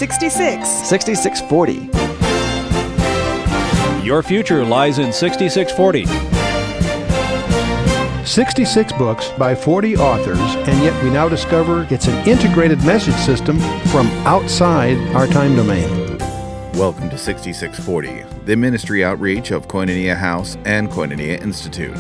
66. 6640. Your future lies in 6640. 66 books by 40 authors, and yet we now discover it's an integrated message system from outside our time domain. Welcome to 6640, the ministry outreach of Koinonia House and Koinonia Institute.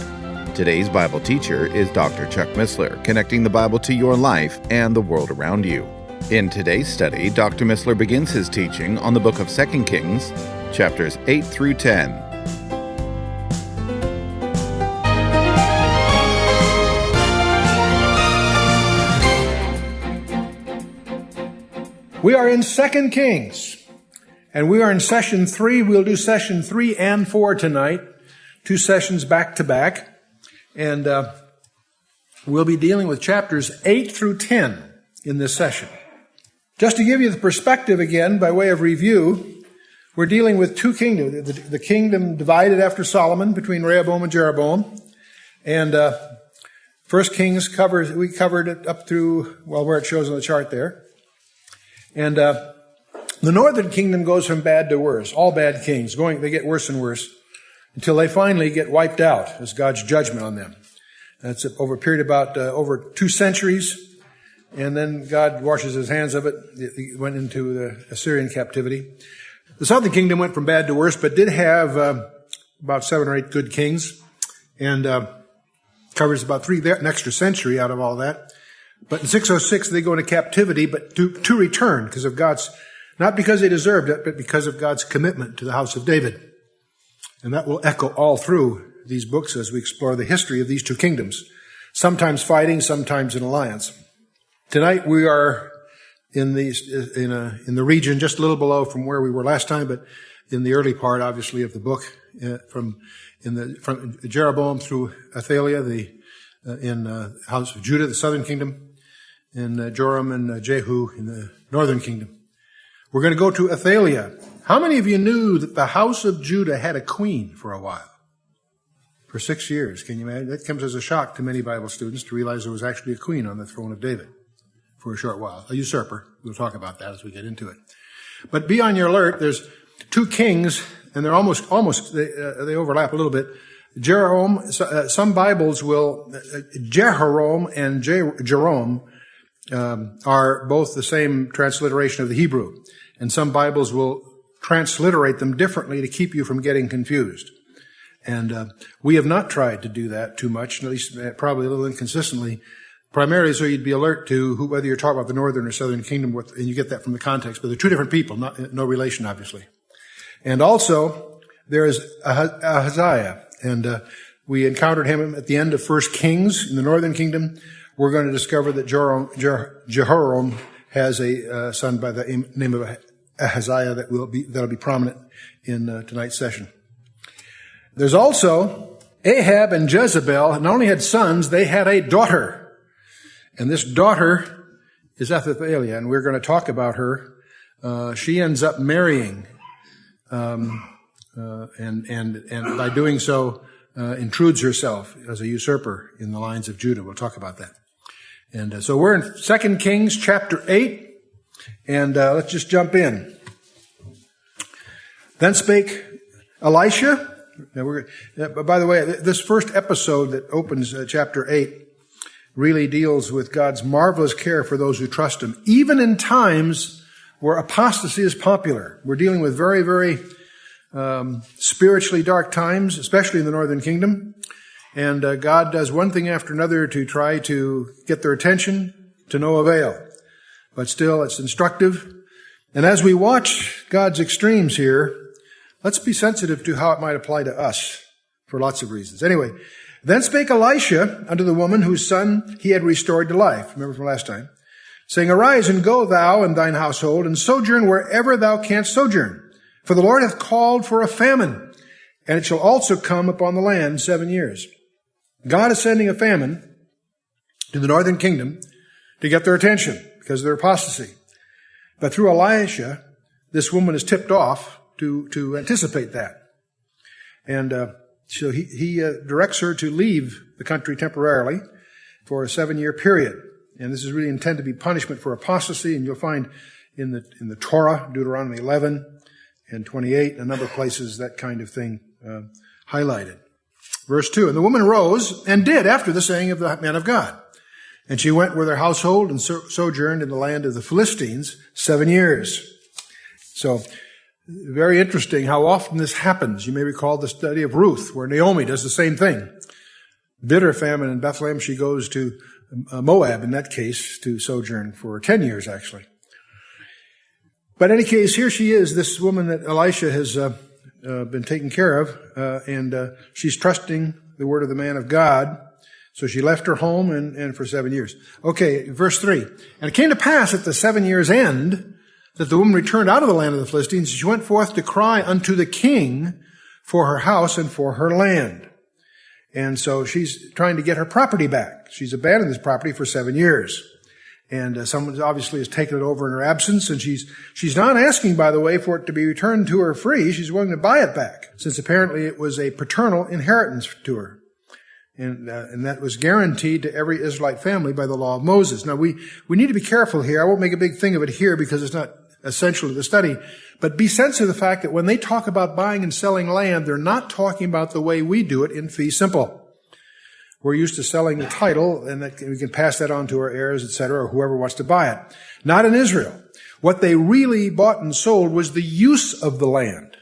Today's Bible teacher is Dr. Chuck Missler, connecting the Bible to your life and the world around you. In today's study, Dr. Missler begins his teaching on the book of 2 Kings, chapters 8 through 10. We are in 2 Kings, and we are in session 3. We'll do session 3 and 4 tonight, 2 sessions back to back. And we'll be dealing with chapters 8 through 10 in this session. Just to give you the perspective again, by way of review, we're dealing with 2 kingdoms. The kingdom divided after Solomon between Rehoboam and Jeroboam. And 1 Kings we covered it up through, well, where it shows on the chart there. And the northern kingdom goes from bad to worse. All bad kings, they get worse and worse, until they finally get wiped out as God's judgment on them. That's over a period about over 2 centuries, and then God washes his hands of it. It went into the Assyrian captivity. The southern kingdom went from bad to worse, but did have about 7 or 8 good kings, and covers about an extra century out of all that. But in 606 they go into captivity, but to return because of not because they deserved it, but because of God's commitment to the house of David. And that will echo all through these books as we explore the history of these 2 kingdoms, sometimes fighting, sometimes in alliance. Tonight we are in the region just a little below from where we were last time, but in the early part, obviously, of the book, from Jeroboam through Athaliah, in the house of Judah, the southern kingdom, and Joram and Jehu in the northern kingdom. We're going to go to Athaliah. How many of you knew that the house of Judah had a queen for a while? For 6 years. Can you imagine? That comes as a shock to many Bible students to realize there was actually a queen on the throne of David for a short while. A usurper. We'll talk about that as we get into it. But be on your alert. There's 2 kings, and they're they overlap a little bit. Jeroboam, some Bibles will, Jehoram and Jerome are both the same transliteration of the Hebrew. And some Bibles will transliterate them differently to keep you from getting confused. And we have not tried to do that too much, at least probably a little inconsistently, primarily so you'd be alert to whether you're talking about the northern or southern kingdom, and you get that from the context. But they're 2 different people, no relation, obviously. And also, there is Ahaziah, and we encountered him at the end of 1 Kings in the northern kingdom. We're going to discover that Jehoram has a son by the name of Ahaziah that'll be prominent in tonight's session. There's also Ahab and Jezebel. Not only had sons, they had a daughter, and this daughter is Athaliah, and we're going to talk about her. She ends up marrying, and by doing so, intrudes herself as a usurper in the lines of Judah. We'll talk about that. And so we're in 2 Kings chapter 8, and let's just jump in. Then spake Elisha. Now by the way, this first episode that opens chapter 8 really deals with God's marvelous care for those who trust him, even in times where apostasy is popular. We're dealing with very, very spiritually dark times, especially in the northern kingdom. And God does one thing after another to try to get their attention, to no avail. But still, it's instructive. And as we watch God's extremes here, let's be sensitive to how it might apply to us for lots of reasons. Anyway, then spake Elisha unto the woman whose son he had restored to life. Remember from last time. Saying, Arise and go thou and thine household, and sojourn wherever thou canst sojourn. For the Lord hath called for a famine, and it shall also come upon the land 7 years. God is sending a famine to the northern kingdom to get their attention because of their apostasy. But through Elisha, this woman is tipped off to anticipate that. And so he directs her to leave the country temporarily for a 7-year period. And this is really intended to be punishment for apostasy. And you'll find in the Torah, Deuteronomy 11 and 28, a number of places that kind of thing highlighted. Verse 2, and the woman rose and did after the saying of the man of God. And she went with her household and sojourned in the land of the Philistines 7 years. So, very interesting how often this happens. You may recall the study of Ruth, where Naomi does the same thing. Bitter famine in Bethlehem, she goes to Moab, in that case, to sojourn for 10 years, actually. But in any case, here she is, this woman that Elisha has been taking care of, and she's trusting the word of the man of God. So she left her home and for 7 years. Okay, verse 3. And it came to pass at the 7 years' end that the woman returned out of the land of the Philistines. She went forth to cry unto the king for her house and for her land. And so she's trying to get her property back. She's abandoned this property for 7 years. And someone obviously has taken it over in her absence. And she's not asking, by the way, for it to be returned to her free. She's willing to buy it back, since apparently it was a paternal inheritance to her. And that was guaranteed to every Israelite family by the law of Moses. Now, we need to be careful here. I won't make a big thing of it here because it's not essential to the study. But be sensitive to the fact that when they talk about buying and selling land, they're not talking about the way we do it in fee simple. We're used to selling the title, and that we can pass that on to our heirs, etc., or whoever wants to buy it. Not in Israel. What they really bought and sold was the use of the land.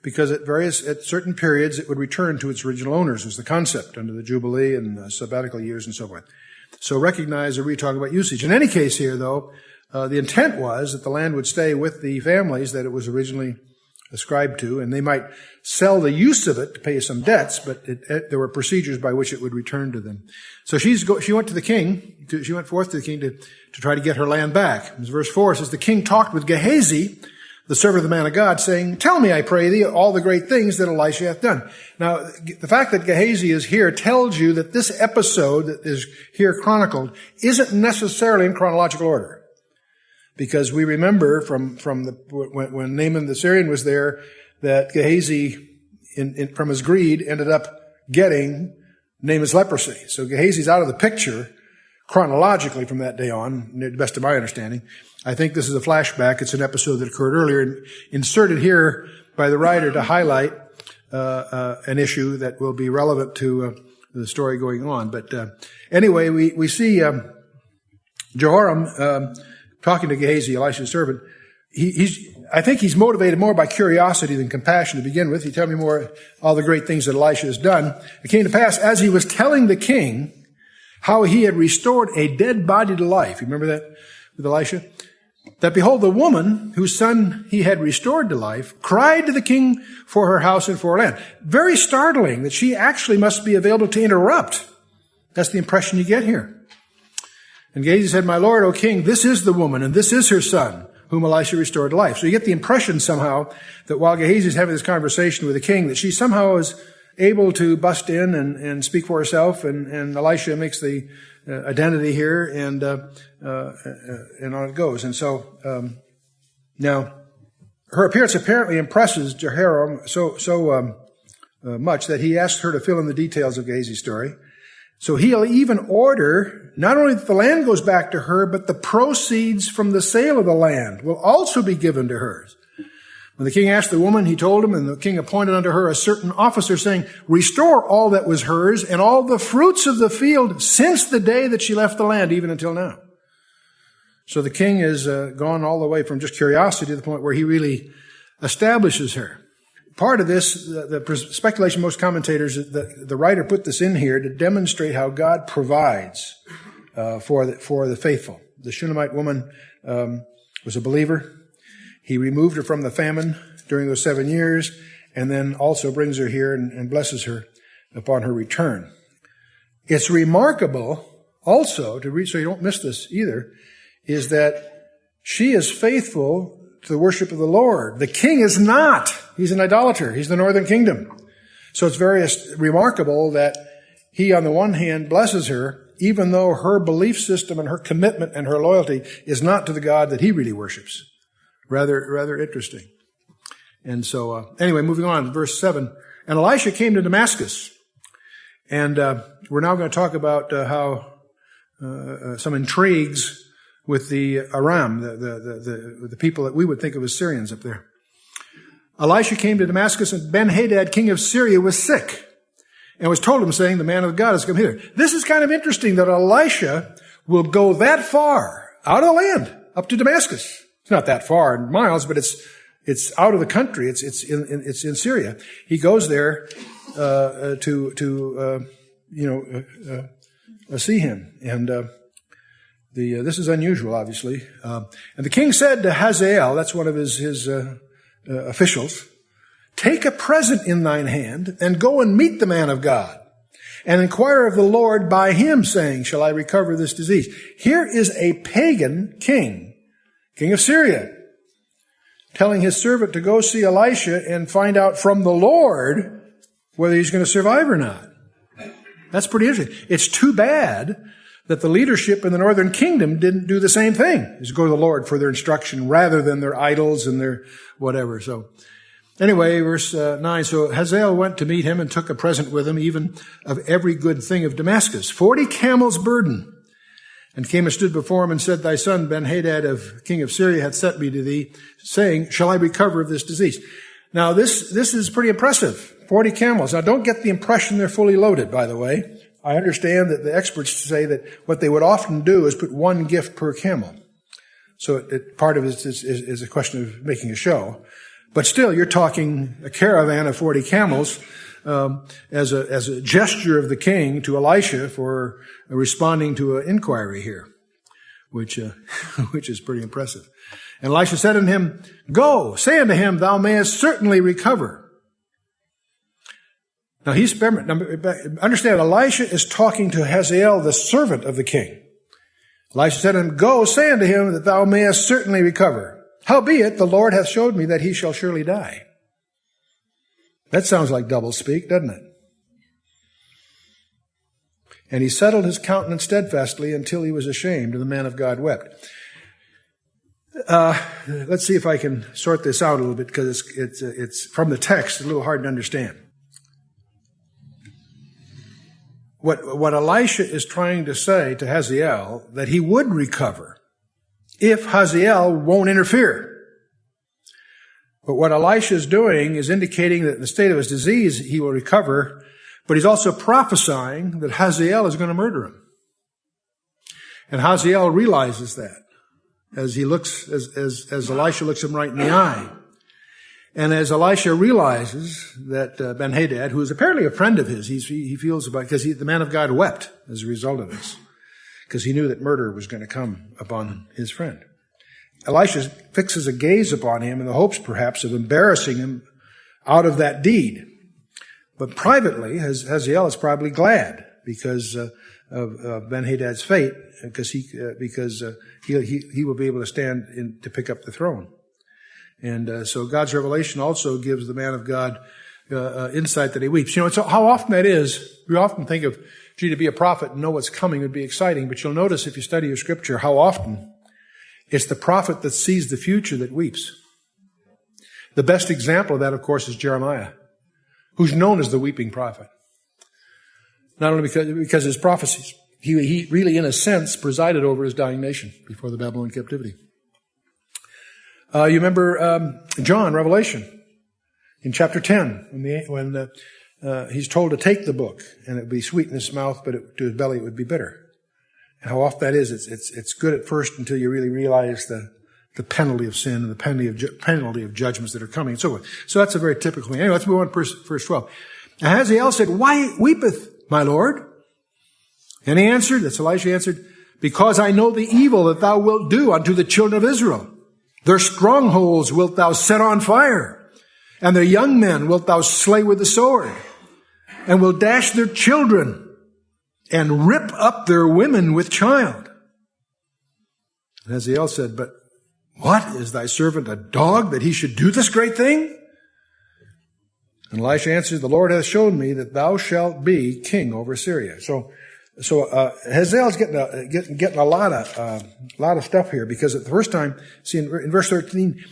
Because at certain periods, it would return to its original owners, was the concept under the Jubilee and the sabbatical years and so forth. So recognize that we're talking about usage. In any case here, though, the intent was that the land would stay with the families that it was originally ascribed to, and they might sell the use of it to pay some debts, but there were procedures by which it would return to them. So she went to the king, she went forth to the king to try to get her land back. As verse 4 says, the king talked with Gehazi, the servant of the man of God, saying, tell me, I pray thee, all the great things that Elisha hath done. Now, the fact that Gehazi is here tells you that this episode that is here chronicled isn't necessarily in chronological order. Because we remember when Naaman the Syrian was there, that Gehazi, from his greed, ended up getting Naaman's leprosy. So Gehazi's out of the picture chronologically from that day on, to the best of my understanding. I think this is a flashback. It's an episode that occurred earlier, and inserted here by the writer to highlight an issue that will be relevant to the story going on. But anyway, we see Jehoram talking to Gehazi, Elisha's servant. I think he's motivated more by curiosity than compassion to begin with. He tell me more all the great things that Elisha has done. It came to pass, as he was telling the king how he had restored a dead body to life. You remember that with Elisha? That behold, the woman whose son he had restored to life cried to the king for her house and for her land. Very startling that she actually must be available to interrupt. That's the impression you get here. And Gehazi said, my lord, O king, this is the woman, and this is her son, whom Elisha restored to life. So you get the impression somehow that while Gehazi is having this conversation with the king, that she somehow is able to bust in and speak for herself, and Elisha makes the identity here, and on it goes. And so, now, her appearance apparently impresses Jehoram so much that he asks her to fill in the details of Gehazi's story. So he'll even order not only that the land goes back to her, but the proceeds from the sale of the land will also be given to her. When the king asked the woman, he told him, and the king appointed unto her a certain officer, saying, restore all that was hers and all the fruits of the field since the day that she left the land, even until now. So the king has gone all the way from just curiosity to the point where he really establishes her. Part of this, the speculation of most commentators, the writer put this in here to demonstrate how God provides for the faithful. The Shunammite woman was a believer. He removed her from the famine during those 7 years, and then also brings her here and blesses her upon her return. It's remarkable also to read, so you don't miss this either, is that she is faithful to the worship of the Lord. The king is not. He's an idolater. He's the northern kingdom. So it's very remarkable that he, on the one hand, blesses her, even though her belief system and her commitment and her loyalty is not to the God that he really worships. Rather interesting. And so, anyway, moving on, verse 7. And Elisha came to Damascus. And we're now going to talk about how some intrigues with the Aram, the people that we would think of as Syrians up there. Elisha came to Damascus, and Ben-Hadad, king of Syria, was sick, and was told him, saying, the man of God has come hither. This is kind of interesting that Elisha will go that far out of the land, up to Damascus. It's not that far in miles, but it's out of the country. It's in Syria. He goes there to see him, and this is unusual, obviously. And the king said to Hazael, that's one of his officials, take a present in thine hand and go and meet the man of God and inquire of the Lord by him, saying, shall I recover this disease? Here is a pagan king of Syria, telling his servant to go see Elisha and find out from the Lord whether he's going to survive or not. That's pretty interesting. It's too bad that the leadership in the northern kingdom didn't do the same thing, is go to the Lord for their instruction rather than their idols and their whatever. So anyway, verse 9, so Hazael went to meet him and took a present with him, even of every good thing of Damascus, 40 camels' burden, and came and stood before him and said, thy son Ben-Hadad of king of Syria hath sent me to thee, saying, shall I recover of this disease? Now this is pretty impressive. 40 camels. Now don't get the impression they're fully loaded, by the way. I understand that the experts say that what they would often do is put one gift per camel. So part of it is a question of making a show. But still, you're talking a caravan of 40 camels as a gesture of the king to Elisha for responding to an inquiry here, which is pretty impressive. And Elisha said unto him, go, say unto him, thou mayest certainly recover. Now understand, Elisha is talking to Hazael, the servant of the king. Elisha said unto him, go, say unto him that thou mayest certainly recover. Howbeit, the Lord hath showed me that he shall surely die. That sounds like doublespeak, doesn't it? And he settled his countenance steadfastly until he was ashamed, and the man of God wept. Let's see if I can sort this out a little bit, because it's from the text, a little hard to understand. What Elisha is trying to say to Hazael, that he would recover if Hazael won't interfere. But what Elisha is doing is indicating that in the state of his disease he will recover, but he's also prophesying that Hazael is going to murder him. And Hazael realizes that as Elisha looks him right in the eye. And as Elisha realizes that Ben-Hadad, who is apparently a friend of his, he feels about, because the man of God wept as a result of this, because he knew that murder was going to come upon his friend. Elisha fixes a gaze upon him in the hopes, perhaps, of embarrassing him out of that deed. But privately, Hazael is probably glad because of Ben-Hadad's fate, because he will be able to stand to pick up the throne. And so God's revelation also gives the man of God insight that he weeps. You know, it's how often that is. We often think of, to be a prophet and know what's coming would be exciting. But you'll notice if you study your scripture how often it's the prophet that sees the future that weeps. The best example of that, of course, is Jeremiah, who's known as the weeping prophet. Not only because his prophecies, he really, in a sense, presided over his dying nation before the Babylonian captivity. You remember John, Revelation, in chapter 10, when he's told to take the book, and it would be sweet in his mouth, but to his belly it would be bitter. And how often that is, it's good at first until you really realize the penalty of sin and the penalty of judgments that are coming and so forth. So that's a very typical thing. Anyway, let's move on to verse 12. And Hazael said, why weepeth my Lord? And he answered, that's Elisha answered, because I know the evil that thou wilt do unto the children of Israel. Their strongholds wilt thou set on fire, and their young men wilt thou slay with the sword, and will dash their children, and rip up their women with child. And Hazael said, but what, is thy servant a dog that he should do this great thing? And Elisha answered, the Lord hath shown me that thou shalt be king over Syria. So Hazael's getting a lot of stuff here, because at the first time, see in verse 13,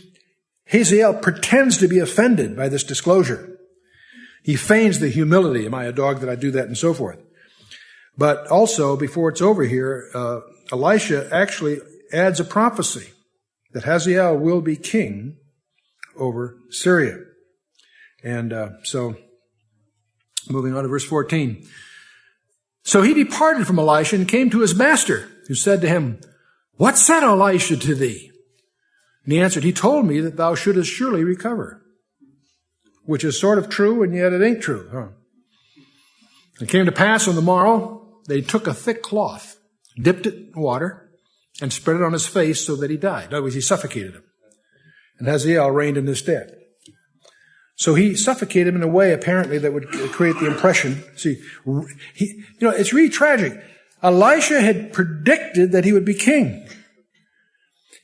Hazael pretends to be offended by this disclosure. He feigns the humility. Am I a dog that I do that, and so forth. But also, before it's over here, Elisha actually adds a prophecy that Hazael will be king over Syria. And so, moving on to verse 14. So he departed from Elisha and came to his master, who said to him, "What said Elisha to thee?" And he answered, "He told me that thou shouldest surely recover." Which is sort of true, and yet it ain't true. Huh? It came to pass on the morrow, they took a thick cloth, dipped it in water, and spread it on his face so that he died. In other words, he suffocated him. And Hazael reigned in his stead. So he suffocated him in a way, apparently, that would create the impression. See, it's really tragic. Elisha had predicted that he would be king.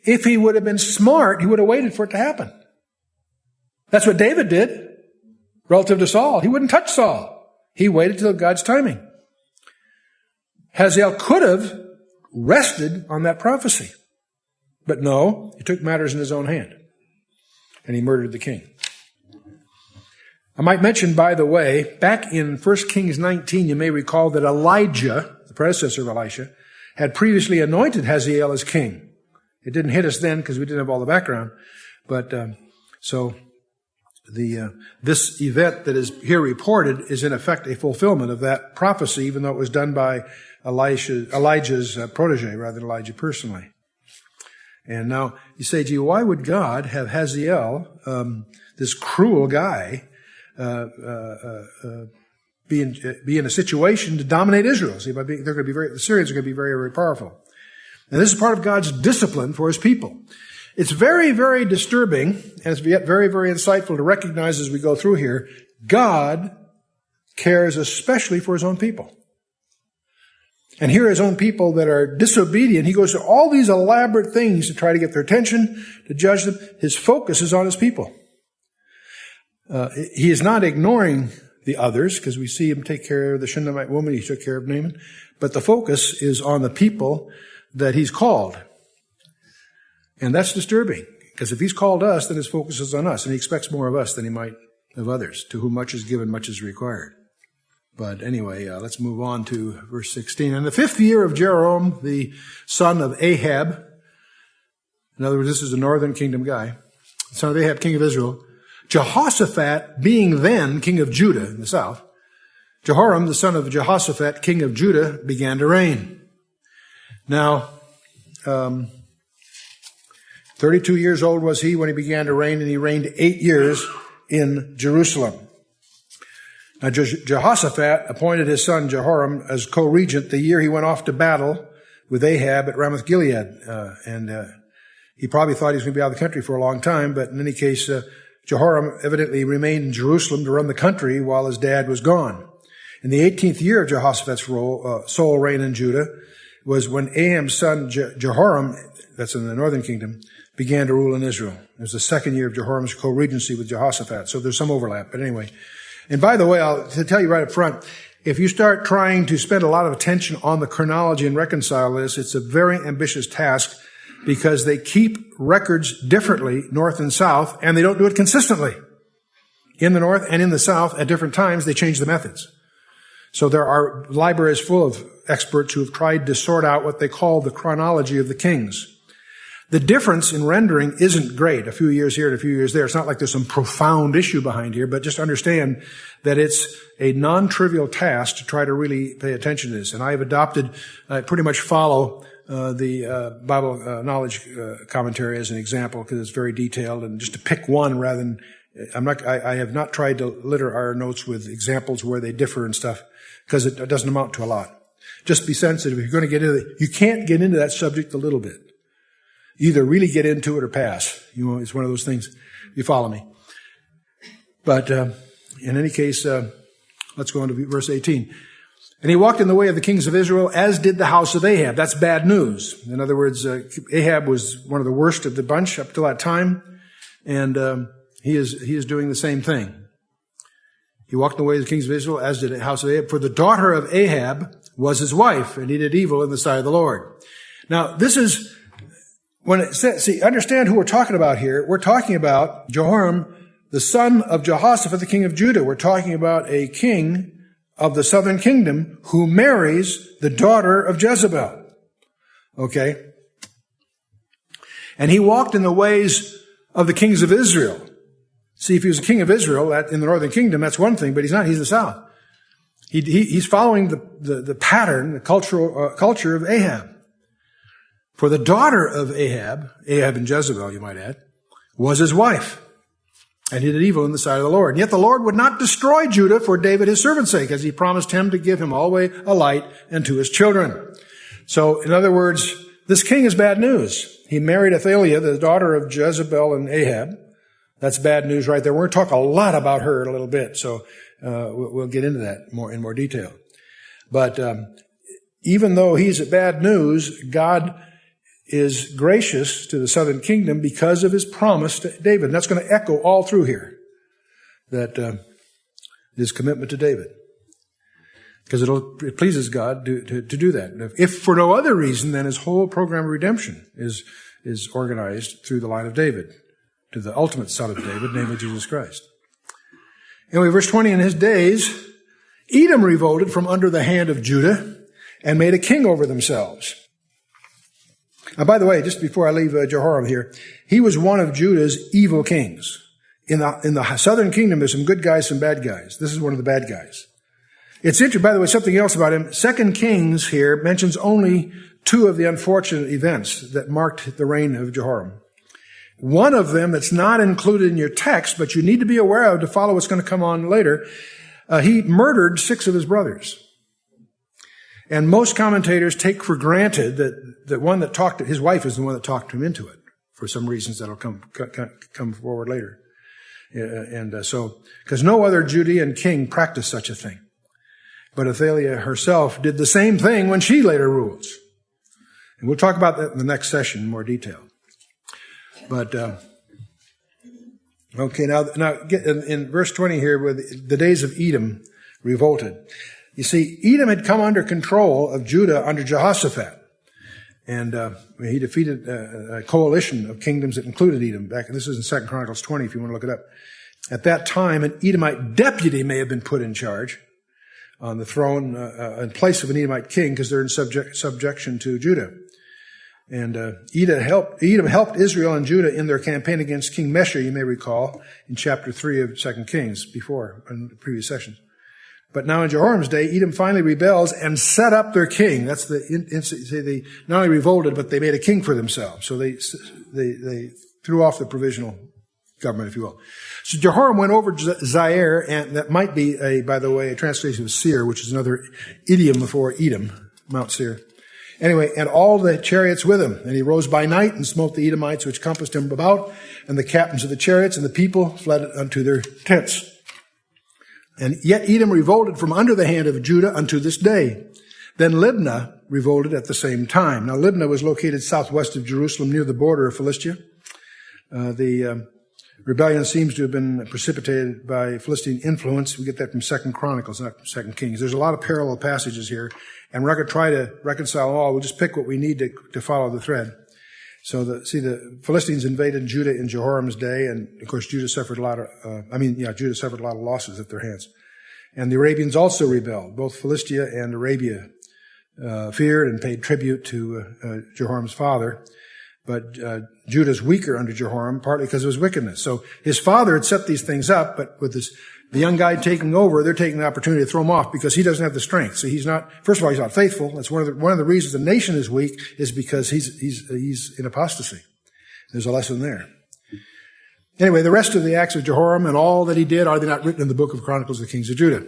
If he would have been smart, he would have waited for it to happen. That's what David did relative to Saul. He wouldn't touch Saul. He waited till God's timing. Hazael could have rested on that prophecy. But no, he took matters in his own hand. And he murdered the king. I might mention, by the way, back in 1 Kings 19, you may recall that Elijah, the predecessor of Elisha, had previously anointed Hazael as king. It didn't hit us then because we didn't have all the background. But this event that is here reported is in effect a fulfillment of that prophecy, even though it was done by Elijah's protege rather than Elijah personally. And now you say, gee, why would God have Hazael, this cruel guy, be in a situation to dominate Israel? See, the Syrians are going to be very, very powerful. And this is part of God's discipline for his people. It's very, very disturbing, and it's yet very, very insightful to recognize as we go through here, God cares especially for his own people. And here are his own people that are disobedient. He goes to all these elaborate things to try to get their attention, to judge them. His focus is on his people. He is not ignoring the others, because we see him take care of the Shunammite woman. He took care of Naaman. But the focus is on the people that he's called. And that's disturbing, because if he's called us, then his focus is on us, and he expects more of us than he might of others. To whom much is given, much is required. But anyway, let's move on to verse 16. In the 5th year of Jeroboam, the son of Ahab, in other words, this is a northern kingdom guy, the son of Ahab, king of Israel, Jehoshaphat, being then king of Judah in the south, Jehoram, the son of Jehoshaphat, king of Judah, began to reign. Now, 32 years old was he when he began to reign, and he reigned 8 years in Jerusalem. Now, Jehoshaphat appointed his son Jehoram as co-regent the year he went off to battle with Ahab at Ramoth Gilead. He probably thought he was going to be out of the country for a long time, but in any case, Jehoram evidently remained in Jerusalem to run the country while his dad was gone. In the 18th year of Jehoshaphat's sole reign in Judah was when Ahab's son Jehoram, that's in the northern kingdom, began to rule in Israel. It was the 2nd year of Jehoram's co-regency with Jehoshaphat. So there's some overlap. But anyway. And by the way, to tell you right up front, if you start trying to spend a lot of attention on the chronology and reconcile this, it's a very ambitious task, because they keep records differently, north and south, and they don't do it consistently. In the north and in the south, at different times, they change the methods. So there are libraries full of experts who have tried to sort out what they call the chronology of the kings. The difference in rendering isn't great, a few years here and a few years there. It's not like there's some profound issue behind here, but just understand that it's a non-trivial task to try to really pay attention to this. And I have adopted, I pretty much follow the Bible knowledge commentary as an example, because it's very detailed, and just to pick one rather than, I have not tried to litter our notes with examples where they differ and stuff, because it doesn't amount to a lot. Just be sensitive. If you're going to get into it, you can't get into that subject a little bit. Either really get into it or pass. It's one of those things. You follow me. But in any case, let's go on to verse 18. And he walked in the way of the kings of Israel, as did the house of Ahab. That's bad news. In other words, Ahab was one of the worst of the bunch up till that time, and he is doing the same thing. He walked in the way of the kings of Israel, as did the house of Ahab. For the daughter of Ahab was his wife, and he did evil in the sight of the Lord. Now, this is when it says, see, understand who we're talking about here. We're talking about Jehoram, the son of Jehoshaphat, the king of Judah. We're talking about a king of the southern kingdom who marries the daughter of Jezebel. Okay? And he walked in the ways of the kings of Israel. See, if he was a king of Israel in the northern kingdom, that's one thing, but he's not. He's the south. He's following the pattern, the culture of Ahab. For the daughter of Ahab and Jezebel, you might add, was his wife. And he did evil in the sight of the Lord. And yet the Lord would not destroy Judah for David his servant's sake, as he promised him to give him always a light and to his children. So, in other words, this king is bad news. He married Athaliah, the daughter of Jezebel and Ahab. That's bad news right there. We're going to talk a lot about her in a little bit, so we'll get into that in more detail. But even though he's bad news, God is gracious to the southern kingdom because of his promise to David. And that's going to echo all through here, that his commitment to David. Because it pleases God to do that. If for no other reason, then his whole program of redemption is organized through the line of David, to the ultimate son of David, namely Jesus Christ. Anyway, verse 20, in his days, Edom revolted from under the hand of Judah and made a king over themselves. Now, by the way, just before I leave Jehoram here, he was one of Judah's evil kings. In the southern kingdom, there's some good guys, some bad guys. This is one of the bad guys. It's interesting, by the way, something else about him. 2 Kings here mentions only two of the unfortunate events that marked the reign of Jehoram. One of them that's not included in your text, but you need to be aware of to follow what's going to come on later. He murdered 6 of his brothers. And most commentators take for granted that the one that talked to his wife is the one that talked him into it, for some reasons that'll come forward later. So, because no other Judean king practiced such a thing. But Athaliah herself did the same thing when she later rules. And we'll talk about that in the next session in more detail. But, okay, now get in verse 20 here, where the days of Edom revolted. You see, Edom had come under control of Judah under Jehoshaphat. And he defeated a coalition of kingdoms that included Edom. This is in 2 Chronicles 20, if you want to look it up. At that time, an Edomite deputy may have been put in charge on the throne in place of an Edomite king, because they're in subjection to Judah. And Edom helped Israel and Judah in their campaign against King Mesha, you may recall, in chapter 3 of 2 Kings, before, in the previous sessions. But now in Jehoram's day, Edom finally rebels and set up their king. That's they not only revolted, but they made a king for themselves. So they threw off the provisional government, if you will. So Jehoram went over to Zaire, and that might be by the way, a translation of Seir, which is another idiom for Edom, Mount Seir. Anyway, and all the chariots with him. And he rose by night and smote the Edomites which compassed him about, and the captains of the chariots, and the people fled unto their tents. And yet Edom revolted from under the hand of Judah unto this day. Then Libnah revolted at the same time. Now Libnah was located southwest of Jerusalem near the border of Philistia. The rebellion seems to have been precipitated by Philistine influence. We get that from 2 Chronicles, not from 2 Kings. There's a lot of parallel passages here, and we're not going to try to reconcile them all. We'll just pick what we need to follow the thread. So the Philistines invaded Judah in Jehoram's day, and of course Judah suffered a lot of losses at their hands. And the Arabians also rebelled. Both Philistia and Arabia feared and paid tribute to Jehoram's father. But Judah's weaker under Jehoram, partly because of his wickedness. So his father had set these things up, but with the young guy taking over, they're taking the opportunity to throw him off because he doesn't have the strength. So first of all, he's not faithful. That's one of the reasons the nation is weak, is because he's in apostasy. There's a lesson there. Anyway, the rest of the acts of Jehoram and all that he did, are they not written in the book of Chronicles of the Kings of Judah?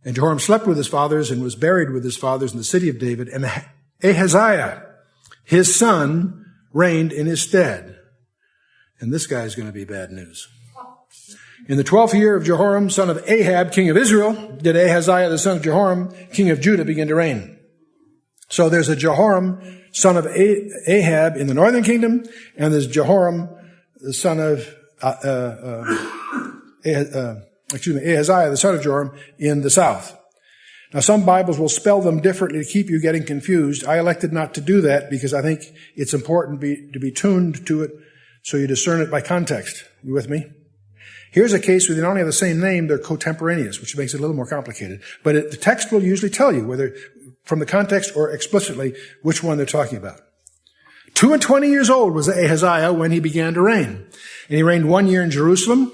And Jehoram slept with his fathers and was buried with his fathers in the city of David, and Ahaziah, his son, reigned in his stead. And this guy is going to be bad news. In the 12th year of Jehoram, son of Ahab, king of Israel, did Ahaziah, the son of Jehoram, king of Judah, begin to reign. So there's a Jehoram, son of Ahab, in the northern kingdom, and there's Jehoram, the son of Ahaziah, the son of Joram, in the south. Now, some Bibles will spell them differently to keep you getting confused. I elected not to do that because I think it's important to be tuned to it so you discern it by context. You with me? Here's a case where they not only have the same name, they're contemporaneous, which makes it a little more complicated. But the text will usually tell you, whether from the context or explicitly, which one they're talking about. 22 years old was Ahaziah when he began to reign. And he reigned 1 year in Jerusalem.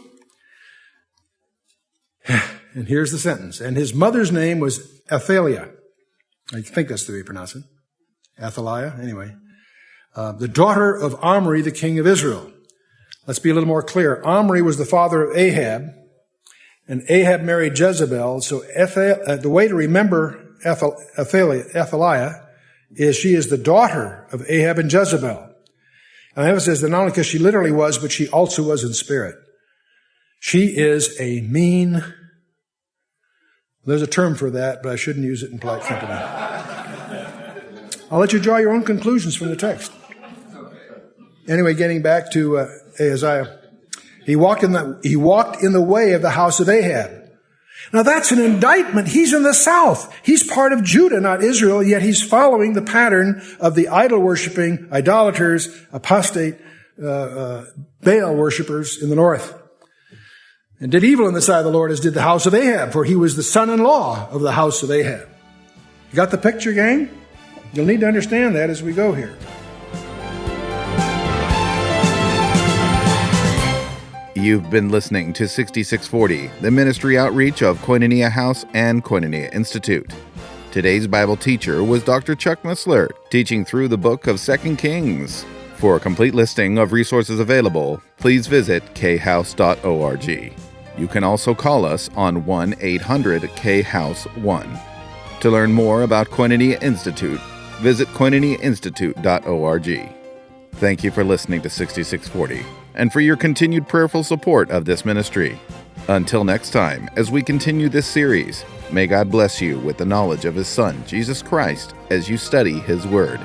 And here's the sentence. And his mother's name was Athaliah. I think that's the way you pronounce it. Athaliah, anyway. The daughter of Omri, the king of Israel. Let's be a little more clear. Omri was the father of Ahab, and Ahab married Jezebel. So the way to remember Athaliah is she is the daughter of Ahab and Jezebel. And I emphasize that not only because she literally was, but she also was in spirit. She is a mean... There's a term for that, but I shouldn't use it in polite company. I'll let you draw your own conclusions from the text. Anyway, getting back to Ahaziah. He walked in the way of the house of Ahab. Now that's an indictment. He's in the south. He's part of Judah, not Israel, yet he's following the pattern of the idol-worshipping, idolaters, apostate, Baal worshippers in the north. And did evil in the sight of the Lord as did the house of Ahab, for he was the son-in-law of the house of Ahab. You got the picture, gang? You'll need to understand that as we go here. You've been listening to 6640, the ministry outreach of Koinonia House and Koinonia Institute. Today's Bible teacher was Dr. Chuck Missler, teaching through the book of 2 Kings. For a complete listing of resources available, please visit khouse.org. You can also call us on 1-800-KHOUSE-1. To learn more about Koinonia Institute, visit koinoniainstitute.org. Thank you for listening to 6640 and for your continued prayerful support of this ministry. Until next time, as we continue this series, may God bless you with the knowledge of His Son, Jesus Christ, as you study His Word.